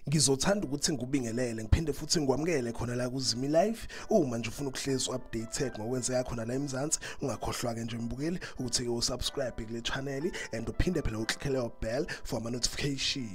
Ngizothanda ukuthi ngikubingelele ngiphinde futhi ngikwamukele khona la kuZimi Live. Uma nje ufuna ukuhlezi updated ngokwenzeka khona la eMzansi, ungakhohlwa ke nje mbukeli ukuthi ke usubscribe kule channel and uphinde phela uklikke leyo bell for ama notification.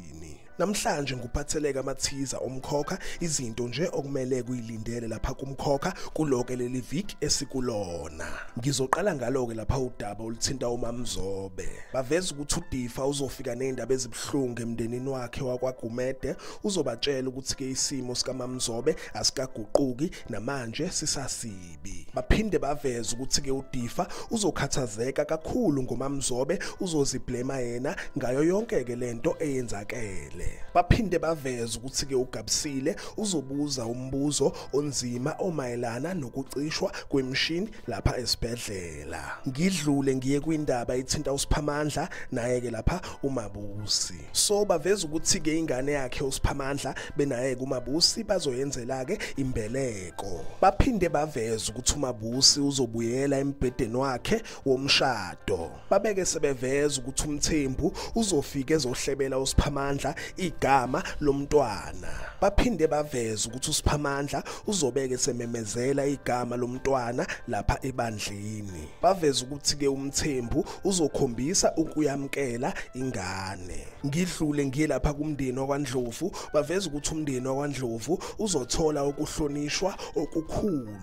Namhlanje ngikuphatheleka amathiza omkhokha, izinto nje okumele kuyilindele lapha kumkhokha kuloko leli week esikulona. Ngizoqala ngalo ke lapha udaba oluthinta uMamZobe. Baveza ukuthi uDifa uzofika nezindaba ezibhlungu emndenini wakhe wakwaGumede, uzobatshela ukuthi ke isimo sika MamZobe asikaguquki namanje sisasibi. Baphinde baveza ukuthi ke uDifa uzokhathazeka kakhulu ngoMamZobe, uzoziblema yena ngayo yonke ke lento eyenzakele. Baphinde baveza ukuthi ke uGabisile uzobuza umbuzo onzima omayelana nokucishwa kwemishini lapha esibhedlela. Ngidlule ngiye kwindaba ethinta uSiphamandla naye ke lapha uMabusi. So baveza ukuthi ke ingane yakhe uSiphamandla benaye kuMabusi bazoyenzela ke imbeleko. Baphinde baveza ukuthi uMabusi uzobuyela embhedeni wakhe womshado. Babeke sebeveza ukuthi uMthembu uzofika ezohlebela uSiphamandla igama lomntwana. Baphinde baveza ukuthi uSiphamandla uzobeke sememezela igama lomntwana lapha ebandleni. Baveza ukuthi ke uMthembu uzokhombisa ukuyamkela ingane. Ngidlule ngiye lapha kumndeni wakwaNdlovu, baveza ukuthi umndeni wakwaNdlovu uzothola ukuhlonishwa okukhulu.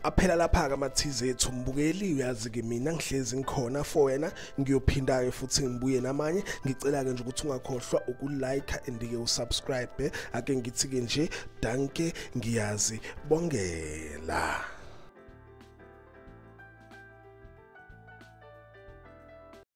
Aphela lapha ke amathize ethu mbukeli, uyazi ke mina ngihlezi ngikhona for wena, ngiyophinda ke futhi ngibuye namanye. Ngicela ke nje ukuthi ungakhohlwa ukulike and ke usubscribe. Ake ngithi ke nje danke, ngiyazi bongela.